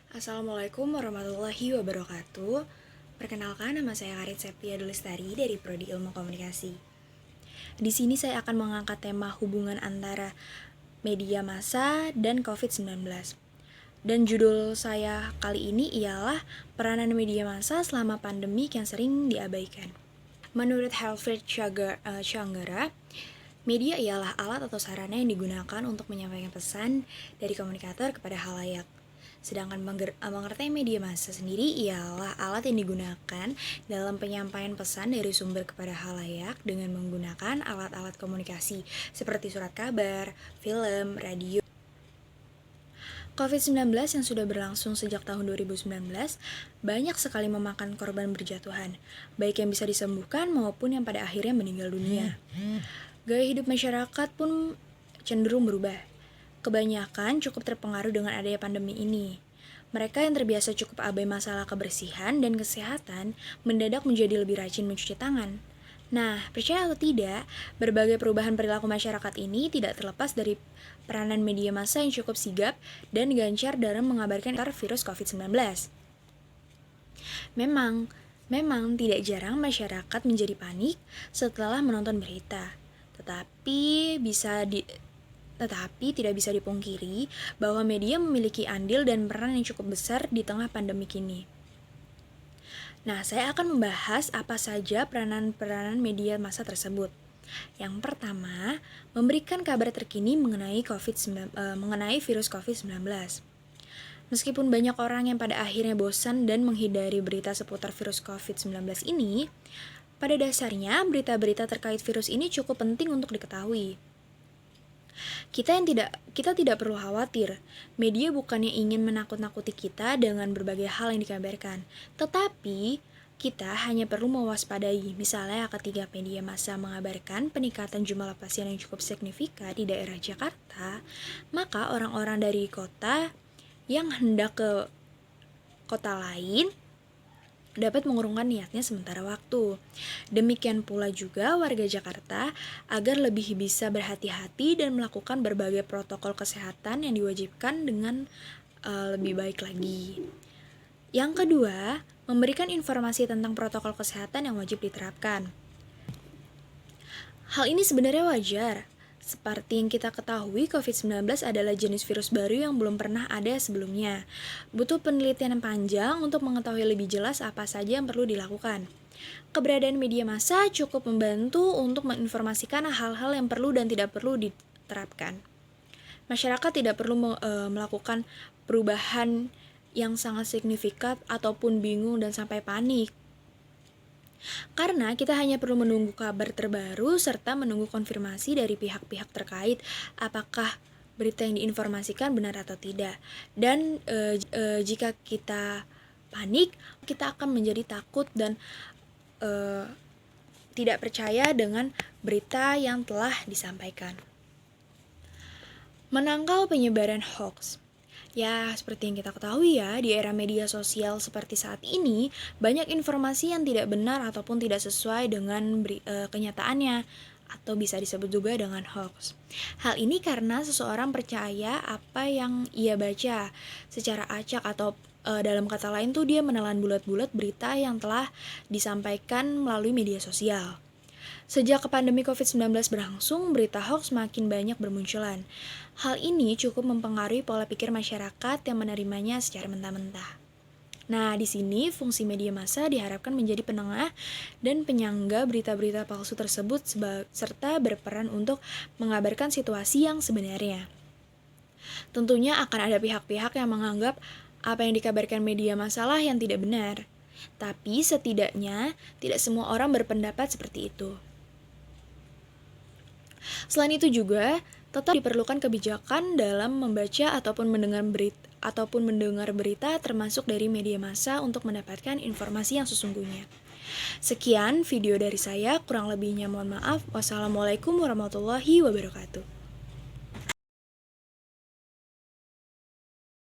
Assalamualaikum warahmatullahi wabarakatuh. Perkenalkan, nama saya Karin Septia Dulistari dari Prodi Ilmu Komunikasi. Di sini saya akan mengangkat tema hubungan antara media massa dan COVID-19. Dan judul saya kali ini ialah peranan media massa selama pandemi yang sering diabaikan. Menurut Helfried Schangera, media ialah alat atau sarana yang digunakan untuk menyampaikan pesan dari komunikator kepada khalayak. Sedangkan mengerti media massa sendiri ialah alat yang digunakan dalam penyampaian pesan dari sumber kepada khalayak dengan menggunakan alat-alat komunikasi seperti surat kabar, film, radio. COVID-19 yang sudah berlangsung sejak tahun 2019 banyak sekali memakan korban berjatuhan, baik yang bisa disembuhkan maupun yang pada akhirnya meninggal dunia. Gaya hidup masyarakat pun cenderung berubah. Kebanyakan cukup terpengaruh dengan adanya pandemi ini. Mereka yang terbiasa cukup abai masalah kebersihan dan kesehatan mendadak menjadi lebih rajin mencuci tangan. Nah, percaya atau tidak, berbagai perubahan perilaku masyarakat ini tidak terlepas dari peranan media massa yang cukup sigap dan gencar dalam mengabarkan virus COVID-19. Memang tidak jarang masyarakat menjadi panik setelah menonton berita. Tetapi tidak bisa dipungkiri bahwa media memiliki andil dan peran yang cukup besar di tengah pandemik ini. Nah, saya akan membahas apa saja peranan media massa tersebut. Yang pertama, memberikan kabar terkini mengenai virus COVID-19. Meskipun banyak orang yang pada akhirnya bosan dan menghindari berita seputar virus COVID-19 ini, pada dasarnya berita-berita terkait virus ini cukup penting untuk diketahui. Kita tidak perlu khawatir. Media bukannya ingin menakut-nakuti kita dengan berbagai hal yang dikabarkan, tetapi kita hanya perlu mewaspadai. Misalnya ketika media massa mengabarkan peningkatan jumlah pasien yang cukup signifikan di daerah Jakarta, maka orang-orang dari kota yang hendak ke kota lain dapat mengurungkan niatnya sementara waktu. Demikian pula juga warga Jakarta agar lebih bisa berhati-hati dan melakukan berbagai protokol kesehatan yang diwajibkan dengan lebih baik lagi. Yang kedua, memberikan informasi tentang protokol kesehatan yang wajib diterapkan. Hal ini sebenarnya wajar. Seperti yang kita ketahui, COVID-19 adalah jenis virus baru yang belum pernah ada sebelumnya. Butuh penelitian yang panjang untuk mengetahui lebih jelas apa saja yang perlu dilakukan. Keberadaan media massa cukup membantu untuk menginformasikan hal-hal yang perlu dan tidak perlu diterapkan. Masyarakat tidak perlu melakukan perubahan yang sangat signifikan ataupun bingung dan sampai panik. Karena kita hanya perlu menunggu kabar terbaru serta menunggu konfirmasi dari pihak-pihak terkait apakah berita yang diinformasikan benar atau tidak. Dan jika kita panik, kita akan menjadi takut dan tidak percaya dengan berita yang telah disampaikan. Menangkal penyebaran hoax. Ya, seperti yang kita ketahui ya, di era media sosial seperti saat ini, banyak informasi yang tidak benar ataupun tidak sesuai dengan kenyataannya, atau bisa disebut juga dengan hoax. Hal ini karena seseorang percaya apa yang ia baca secara acak atau dalam kata lain tuh dia menelan bulat-bulat berita yang telah disampaikan melalui media sosial. Sejak pandemi COVID-19 berlangsung, berita hoax makin banyak bermunculan. Hal ini cukup mempengaruhi pola pikir masyarakat yang menerimanya secara mentah-mentah. Nah, di sini fungsi media massa diharapkan menjadi penengah dan penyangga berita-berita palsu tersebut serta berperan untuk mengabarkan situasi yang sebenarnya. Tentunya akan ada pihak-pihak yang menganggap apa yang dikabarkan media massa lah yang tidak benar. Tapi setidaknya tidak semua orang berpendapat seperti itu. Selain itu juga, tetap diperlukan kebijakan dalam membaca ataupun mendengar berita termasuk dari media massa untuk mendapatkan informasi yang sesungguhnya. Sekian video dari saya, kurang lebihnya mohon maaf. Wassalamualaikum warahmatullahi wabarakatuh.